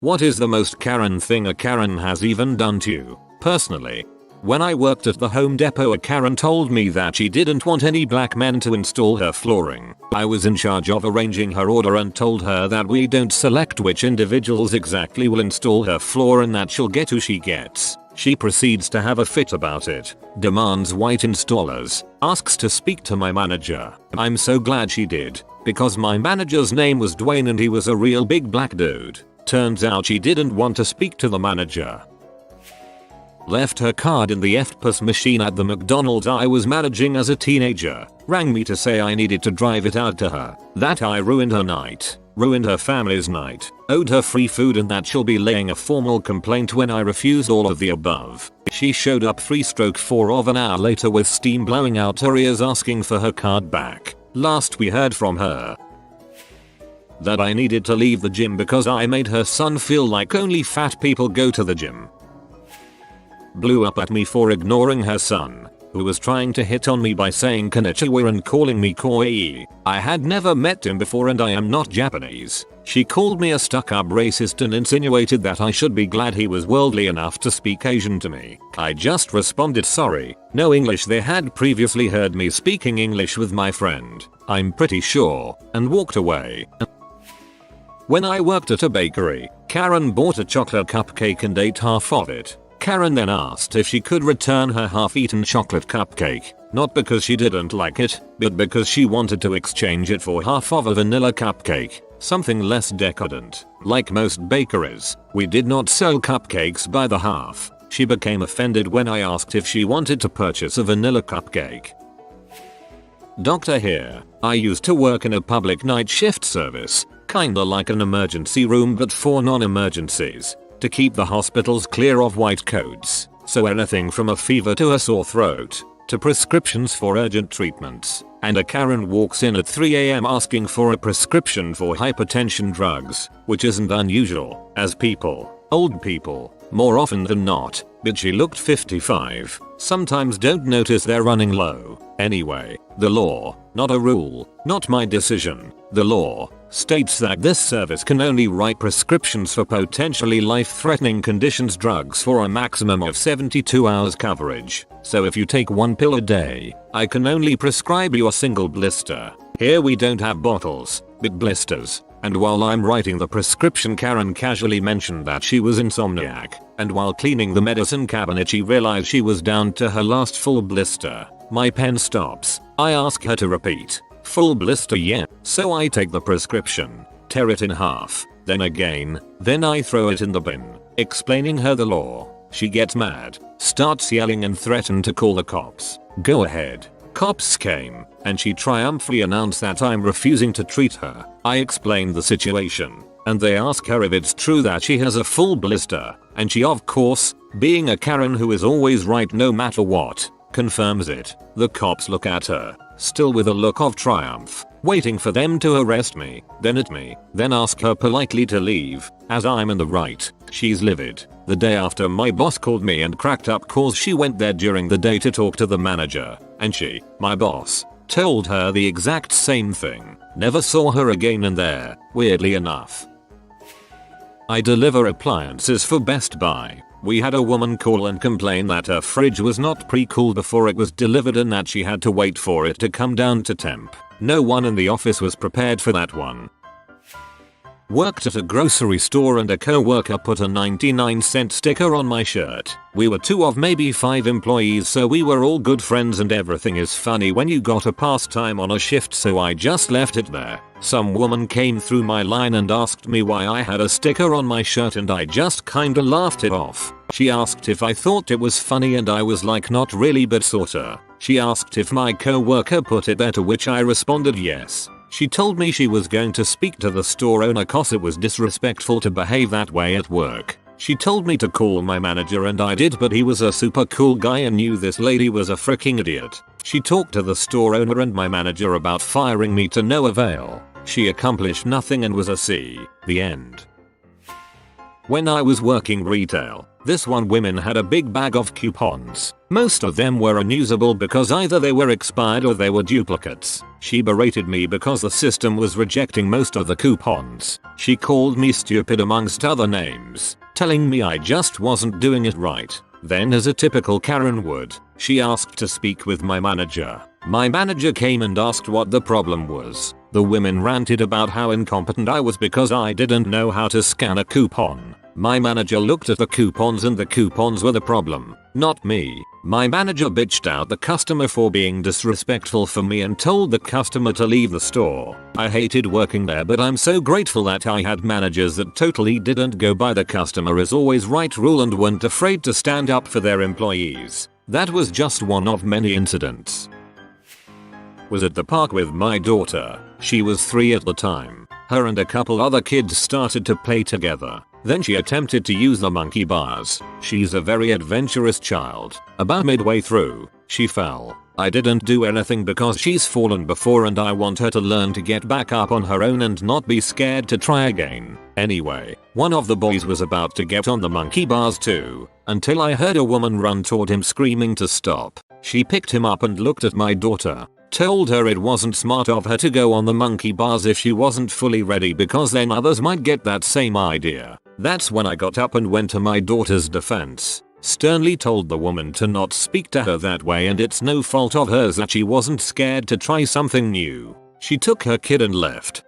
What is the most Karen thing a Karen has even done to you? Personally, when I worked at the Home Depot, a Karen told me that she didn't want any black men to install her flooring. I was in charge of arranging her order and told her that we don't select which individuals exactly will install her floor and that she'll get who she gets. She proceeds to have a fit about it, demands white installers, asks to speak to my manager. I'm so glad she did, because my manager's name was Dwayne and he was a real big black dude. Turns out she didn't want to speak to the manager. Left her card in the FPOS machine at the McDonald's I was managing as a teenager. Rang me to say I needed to drive it out to her. That I ruined her night. Ruined her family's night. Owed her free food and that she'll be laying a formal complaint when I refused all of the above. She showed up 3/4 of an hour later with steam blowing out her ears asking for her card back. Last we heard from her, that I needed to leave the gym because I made her son feel like only fat people go to the gym. Blew up at me for ignoring her son, who was trying to hit on me by saying konnichiwa and calling me koi. I had never met him before and I am not Japanese. She called me a stuck-up racist and insinuated that I should be glad he was worldly enough to speak Asian to me. I just responded sorry, no English. They had previously heard me speaking English with my friend, I'm pretty sure, and walked away. When I worked at a bakery, Karen bought a chocolate cupcake and ate half of it. Karen then asked if she could return her half-eaten chocolate cupcake, not because she didn't like it, but because she wanted to exchange it for half of a vanilla cupcake, something less decadent. Like most bakeries, we did not sell cupcakes by the half. She became offended when I asked if she wanted to purchase a vanilla cupcake. Doctor here. I used to work in a public night shift service, kinda like an emergency room but for non-emergencies, to keep the hospitals clear of white coats. So anything from a fever to a sore throat, to prescriptions for urgent treatments. And a Karen walks in at 3 AM asking for a prescription for hypertension drugs, which isn't unusual, as old people, more often than not, but she looked 55, sometimes don't notice they're running low. Anyway, the law, not a rule, not my decision, the law, states that this service can only write prescriptions for potentially life-threatening conditions, drugs for a maximum of 72 hours coverage. So if you take one pill a day, I can only prescribe you a single blister. Here we don't have bottles, but blisters. And while I'm writing the prescription, Karen casually mentioned that she was insomniac, and while cleaning the medicine cabinet she realized she was down to her last full blister. My pen stops. I ask her to repeat. Full blister, yeah. So I take the prescription, tear it in half, then again, then I throw it in the bin, explaining her the law. She gets mad, starts yelling and threatened to call the cops. Go ahead. Cops came, and she triumphantly announced that I'm refusing to treat her. I explained the situation, and they ask her if it's true that she has a full blister, and she, of course, being a Karen who is always right no matter what, confirms it. The cops look at her, still with a look of triumph, waiting for them to arrest me, then at me, then ask her politely to leave, as I'm in the right. She's livid. The day after, my boss called me and cracked up cause she went there during the day to talk to the manager, and she, my boss, told her the exact same thing. Never saw her again in there, weirdly enough. I deliver appliances for Best Buy. We had a woman call and complain that her fridge was not pre-cooled before it was delivered and that she had to wait for it to come down to temp. No one in the office was prepared for that one. Worked at a grocery store and a co-worker put a 99-cent sticker on my shirt. We were 2 of maybe 5 employees, so we were all good friends and everything is funny when you got a pastime on a shift, so I just left it there. Some woman came through my line and asked me why I had a sticker on my shirt and I just kinda laughed it off. She asked if I thought it was funny and I was like not really but sorta. She asked if my co-worker put it there, to which I responded yes. She told me she was going to speak to the store owner cause it was disrespectful to behave that way at work. She told me to call my manager and I did, but he was a super cool guy and knew this lady was a freaking idiot. She talked to the store owner and my manager about firing me to no avail. She accomplished nothing and was a C. The end. When I was working retail, this one woman had a big bag of coupons. Most of them were unusable because either they were expired or they were duplicates. She berated me because the system was rejecting most of the coupons. She called me stupid amongst other names, telling me I just wasn't doing it right. Then, as a typical Karen would, she asked to speak with my manager. My manager came and asked what the problem was. The women ranted about how incompetent I was because I didn't know how to scan a coupon. My manager looked at the coupons and the coupons were the problem, not me. My manager bitched out the customer for being disrespectful for me and told the customer to leave the store. I hated working there, but I'm so grateful that I had managers that totally didn't go by the customer is always right rule and weren't afraid to stand up for their employees. That was just one of many incidents. Was at the park with my daughter. She was 3 at the time. Her and a couple other kids started to play together. Then she attempted to use the monkey bars. She's a very adventurous child. About midway through, she fell. I didn't do anything because she's fallen before and I want her to learn to get back up on her own and not be scared to try again. Anyway, one of the boys was about to get on the monkey bars too, until I heard a woman run toward him screaming to stop. She picked him up and looked at my daughter. Told her it wasn't smart of her to go on the monkey bars if she wasn't fully ready because then others might get that same idea. That's when I got up and went to my daughter's defense. Sternly told the woman to not speak to her that way and it's no fault of hers that she wasn't scared to try something new. She took her kid and left.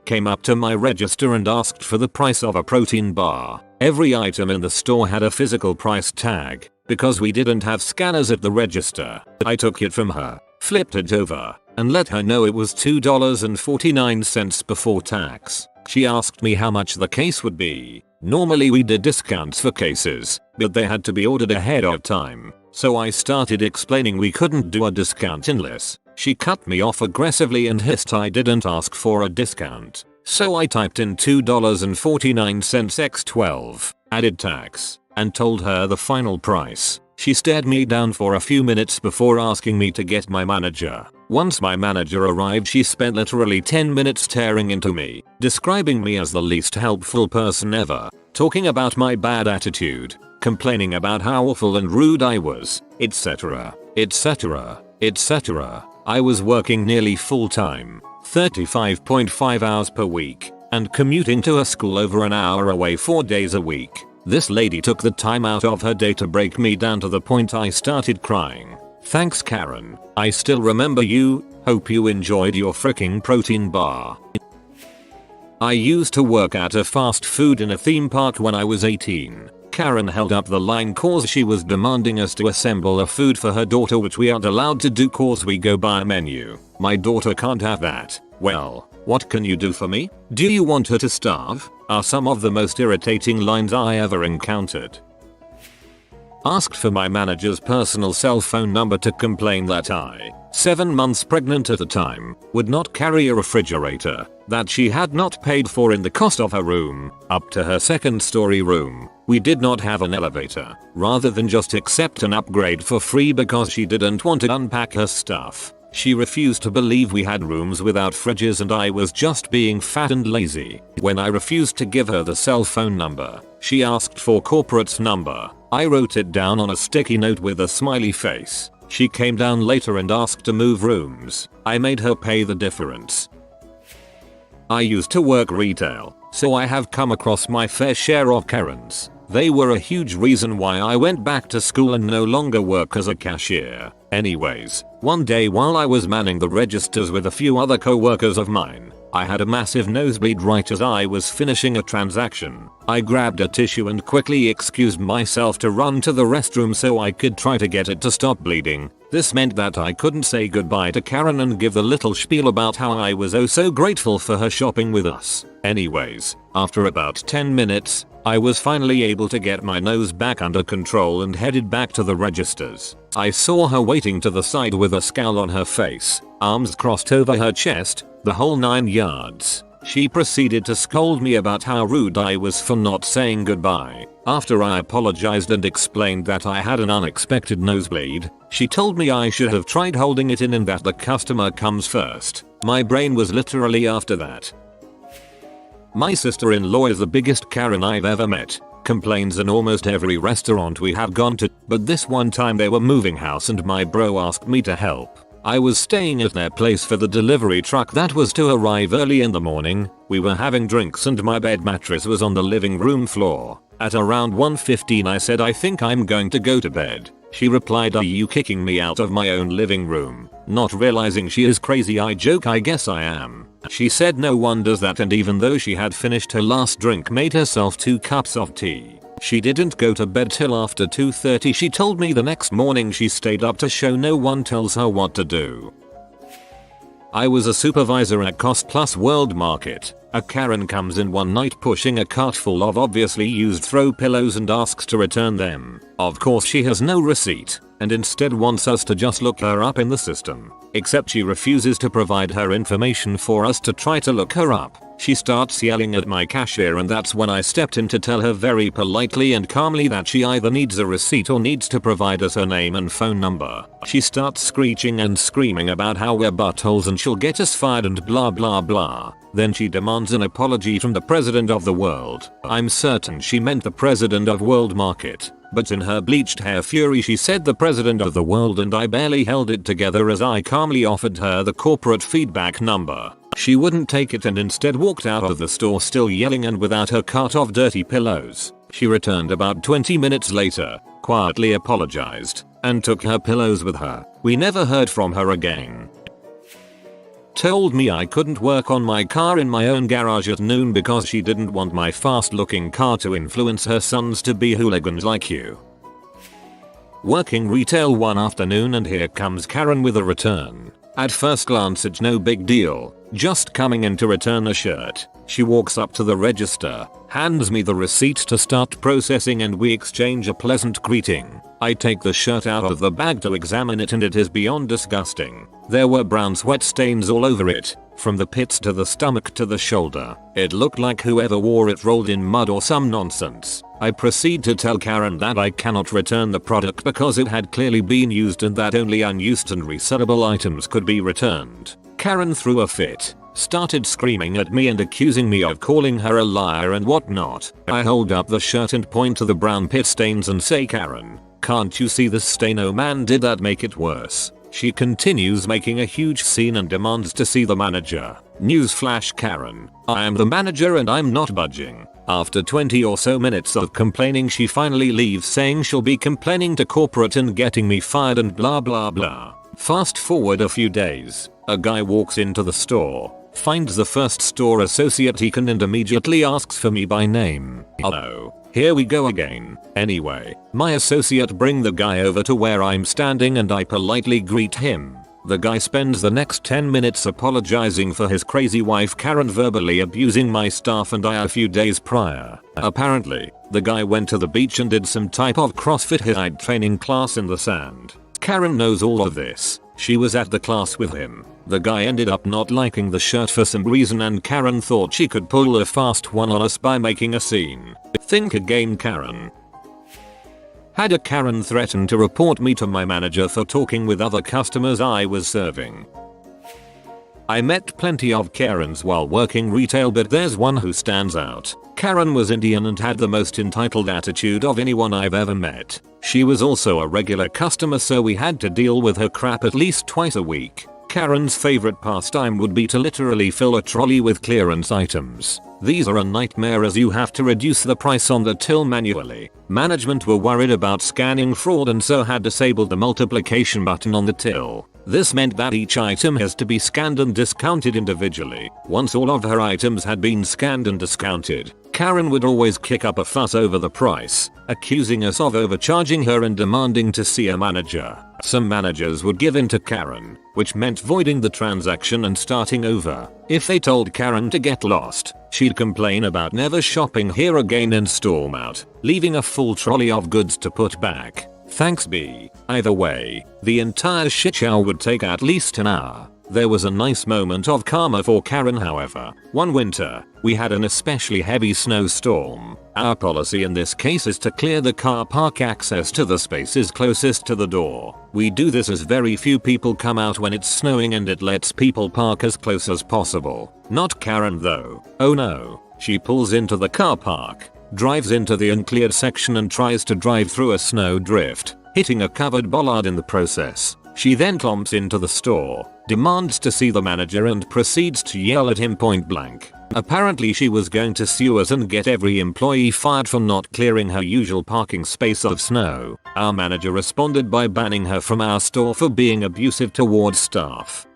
Came up to my register and asked for the price of a protein bar. Every item in the store had a physical price tag. Because we didn't have scanners at the register, I took it from her, flipped it over, and let her know it was $2.49 before tax. She asked me how much the case would be. Normally we did discounts for cases, but they had to be ordered ahead of time. So I started explaining we couldn't do a discount unless. She cut me off aggressively and hissed I didn't ask for a discount. So I typed in $2.49 x 12, added tax, and told her the final price. She stared me down for a few minutes before asking me to get my manager. Once my manager arrived, she spent literally 10 minutes staring into me, describing me as the least helpful person ever, talking about my bad attitude, complaining about how awful and rude I was, etc, etc, etc. I was working nearly full time, 35.5 hours per week, and commuting to a school over an hour away 4 days a week. This lady took the time out of her day to break me down to the point I started crying. Thanks Karen, I still remember you, hope you enjoyed your freaking protein bar. I used to work at a fast food in a theme park when I was 18. Karen held up the line cause she was demanding us to assemble a food for her daughter which we aren't allowed to do cause we go by a menu. My daughter can't have that. Well, what can you do for me? Do you want her to starve? Are some of the most irritating lines I ever encountered. Asked for my manager's personal cell phone number to complain that I, 7 months pregnant at the time, would not carry a refrigerator that she had not paid for in the cost of her room up to her 2nd story room. We did not have an elevator, rather than just accept an upgrade for free because she didn't want to unpack her stuff. She refused to believe we had rooms without fridges and I was just being fat and lazy. When I refused to give her the cell phone number, she asked for corporate's number. I wrote it down on a sticky note with a smiley face. She came down later and asked to move rooms. I made her pay the difference. I used to work retail, so I have come across my fair share of Karens. They were a huge reason why I went back to school and no longer work as a cashier. Anyways, one day while I was manning the registers with a few other co-workers of mine, I had a massive nosebleed right as I was finishing a transaction. I grabbed a tissue and quickly excused myself to run to the restroom so I could try to get it to stop bleeding. This meant that I couldn't say goodbye to Karen and give the little spiel about how I was oh so grateful for her shopping with us. Anyways, after about 10 minutes, I was finally able to get my nose back under control and headed back to the registers. I saw her waiting to the side with a scowl on her face, arms crossed over her chest, the whole 9 yards. She proceeded to scold me about how rude I was for not saying goodbye. After I apologized and explained that I had an unexpected nosebleed, she told me I should have tried holding it in and that the customer comes first. My brain was literally after that. My sister-in-law is the biggest Karen I've ever met. Complains in almost every restaurant we have gone to, but this one time they were moving house and my bro asked me to help. I was staying at their place for the delivery truck that was to arrive early in the morning. We were having drinks and my bed mattress was on the living room floor. At around 1:15 I said I think I'm going to go to bed. She replied, are you kicking me out of my own living room? Not realizing she is crazy, I joke, I guess I am. She said no one does that, and even though she had finished her last drink, made herself 2 cups of tea. She didn't go to bed till after 2:30. She told me the next morning she stayed up to show no one tells her what to do. I was a supervisor at Cost Plus World Market. A Karen comes in one night pushing a cart full of obviously used throw pillows and asks to return them. Of course she has no receipt and instead wants us to just look her up in the system. Except she refuses to provide her information for us to try to look her up. She starts yelling at my cashier, and that's when I stepped in to tell her very politely and calmly that she either needs a receipt or needs to provide us her name and phone number. She starts screeching and screaming about how we're buttholes and she'll get us fired and blah blah blah. Then she demands an apology from the president of the world. I'm certain she meant the president of World Market, but in her bleached hair fury she said the president of the world, and I barely held it together as I calmly offered her the corporate feedback number. She wouldn't take it and instead walked out of the store still yelling and without her cart of dirty pillows. She returned about 20 minutes later, quietly apologized, and took her pillows with her. We never heard from her again. Told me I couldn't work on my car in my own garage at noon because she didn't want my fast looking car to influence her sons to be hooligans like you. Working retail one afternoon and here comes Karen with a return. At first glance it's no big deal, just coming in to return a shirt. She walks up to the register, hands me the receipt to start processing, and we exchange a pleasant greeting. I take the shirt out of the bag to examine it and it is beyond disgusting. There were brown sweat stains all over it, from the pits to the stomach to the shoulder. It looked like whoever wore it rolled in mud or some nonsense. I proceed to tell Karen that I cannot return the product because it had clearly been used and that only unused and resellable items could be returned. Karen threw a fit, started screaming at me and accusing me of calling her a liar and whatnot. I hold up the shirt and point to the brown pit stains and say, Karen, can't you see this stain? Oh man, did that make it worse? She continues making a huge scene and demands to see the manager. Newsflash, Karen, I am the manager and I'm not budging. After 20 or so minutes of complaining, she finally leaves saying she'll be complaining to corporate and getting me fired and blah blah blah. Fast forward a few days, a guy walks into the store, finds the first store associate he can and immediately asks for me by name. Oh, here we go again. Anyway, my associate bring the guy over to where I'm standing and I politely greet him. The guy spends the next 10 minutes apologizing for his crazy wife Karen verbally abusing my staff and I a few days prior. Apparently, the guy went to the beach and did some type of CrossFit HIIT training class in the sand. Karen knows all of this. She was at the class with him. The guy ended up not liking the shirt for some reason and Karen thought she could pull a fast one on us by making a scene. Think again, Karen. Had a Karen threaten to report me to my manager for talking with other customers I was serving. I met plenty of Karens while working retail, but there's one who stands out. Karen was Indian and had the most entitled attitude of anyone I've ever met. She was also a regular customer, so we had to deal with her crap at least twice a week. Karen's favorite pastime would be to literally fill a trolley with clearance items. These are a nightmare as you have to reduce the price on the till manually. Management were worried about scanning fraud and so had disabled the multiplication button on the till. This meant that each item has to be scanned and discounted individually. Once all of her items had been scanned and discounted, Karen would always kick up a fuss over the price, accusing us of overcharging her and demanding to see a manager. Some managers would give in to Karen, which meant voiding the transaction and starting over. If they told Karen to get lost, she'd complain about never shopping here again and storm out, leaving a full trolley of goods to put back. Thanks B. Either way, the entire shitshow would take at least an hour. There was a nice moment of karma for Karen, however. One winter, we had an especially heavy snowstorm. Our policy in this case is to clear the car park access to the spaces closest to the door. We do this as very few people come out when it's snowing and it lets people park as close as possible. Not Karen though. Oh no. She pulls into the car park, drives into the uncleared section and tries to drive through a snow drift, hitting a covered bollard in the process. She then clomps into the store, demands to see the manager and proceeds to yell at him point blank. Apparently she was going to sue us and get every employee fired for not clearing her usual parking space of snow. Our manager responded by banning her from our store for being abusive towards staff.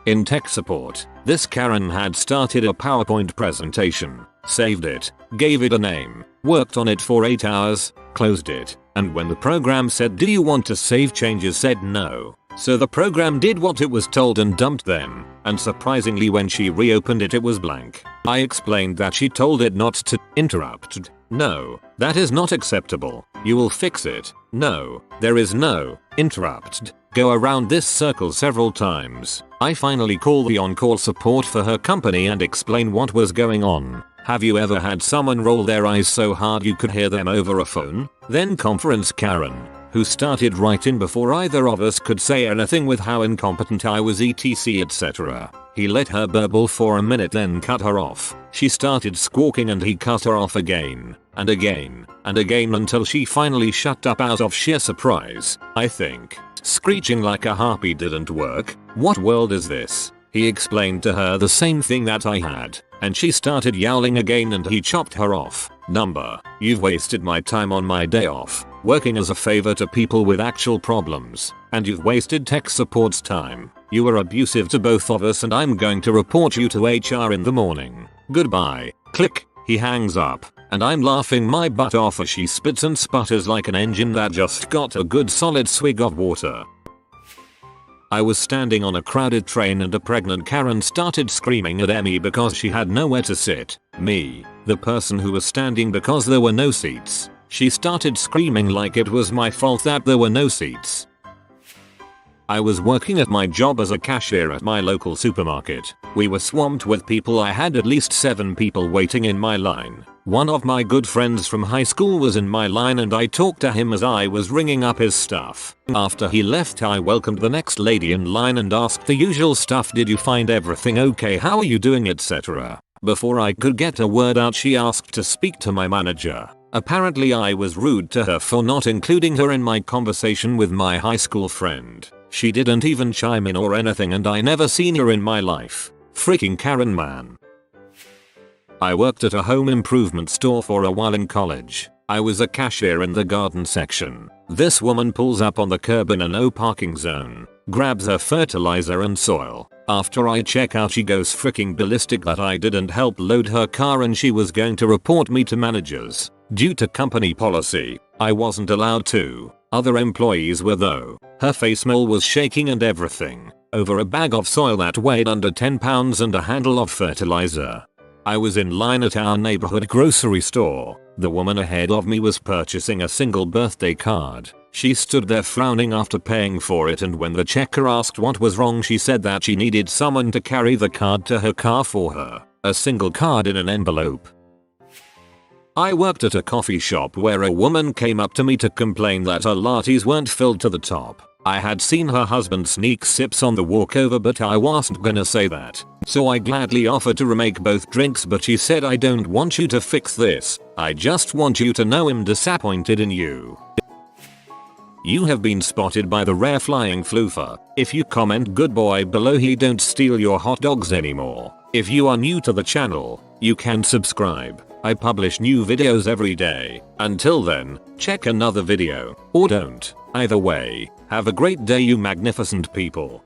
In tech support, this Karen had started a PowerPoint presentation, saved it, gave it a name, worked on it for 8 hours, closed it, and when the program said "Do you want to save changes?" said no. So the program did what it was told and dumped them, and surprisingly when she reopened it was blank. I explained that she told it not to. Interrupted. No, that is not acceptable. You will fix it. No, there is no. Interrupted. Go around this circle several times. I finally call the on-call support for her company and explain what was going on. Have you ever had someone roll their eyes so hard you could hear them over a phone? Then conference Karen, who started right in before either of us could say anything with how incompetent I was etc etc. He let her burble for a minute then cut her off. She started squawking and he cut her off again, and again, and again until she finally shut up out of sheer surprise, I think. Screeching like a harpy didn't work. What world is this? He explained to her the same thing that I had, and she started yowling again and he chopped her off. Number, you've wasted my time on my day off, working as a favor to people with actual problems, and you've wasted tech support's time. You were abusive to both of us and I'm going to report you to HR in the morning. Goodbye. Click. He hangs up, and I'm laughing my butt off as she spits and sputters like an engine that just got a good solid swig of water. I was standing on a crowded train and a pregnant Karen started screaming at me because she had nowhere to sit. Me, the person who was standing because there were no seats. She started screaming like it was my fault that there were no seats. I was working at my job as a cashier at my local supermarket. We were swamped with people. I had at least 7 people waiting in my line. One of my good friends from high school was in my line and I talked to him as I was ringing up his stuff. After he left I welcomed the next lady in line and asked the usual stuff: did you find everything okay, how are you doing, etc. Before I could get a word out she asked to speak to my manager. Apparently I was rude to her for not including her in my conversation with my high school friend. She didn't even chime in or anything and I never seen her in my life. Freaking Karen, man. I worked at a home improvement store for a while in college. I was a cashier in the garden section. This woman pulls up on the curb in a no parking zone, grabs her fertilizer and soil. After I check out she goes freaking ballistic that I didn't help load her car and she was going to report me to managers. Due to company policy, I wasn't allowed to. Other employees were though. Her face mole was shaking and everything, over a bag of soil that weighed under 10 pounds and a handle of fertilizer. I was in line at our neighborhood grocery store. The woman ahead of me was purchasing a single birthday card. She stood there frowning after paying for it, and when the checker asked what was wrong she said that she needed someone to carry the card to her car for her. A single card in an envelope. I worked at a coffee shop where a woman came up to me to complain that her lattes weren't filled to the top. I had seen her husband sneak sips on the walkover but I wasn't gonna say that. So I gladly offered to remake both drinks but she said, I don't want you to fix this. I just want you to know I'm disappointed in you. You have been spotted by the rare flying floofer. If you comment good boy below he don't steal your hot dogs anymore. If you are new to the channel, you can subscribe. I publish new videos every day. Until then, check another video, or don't. Either way, have a great day you magnificent people.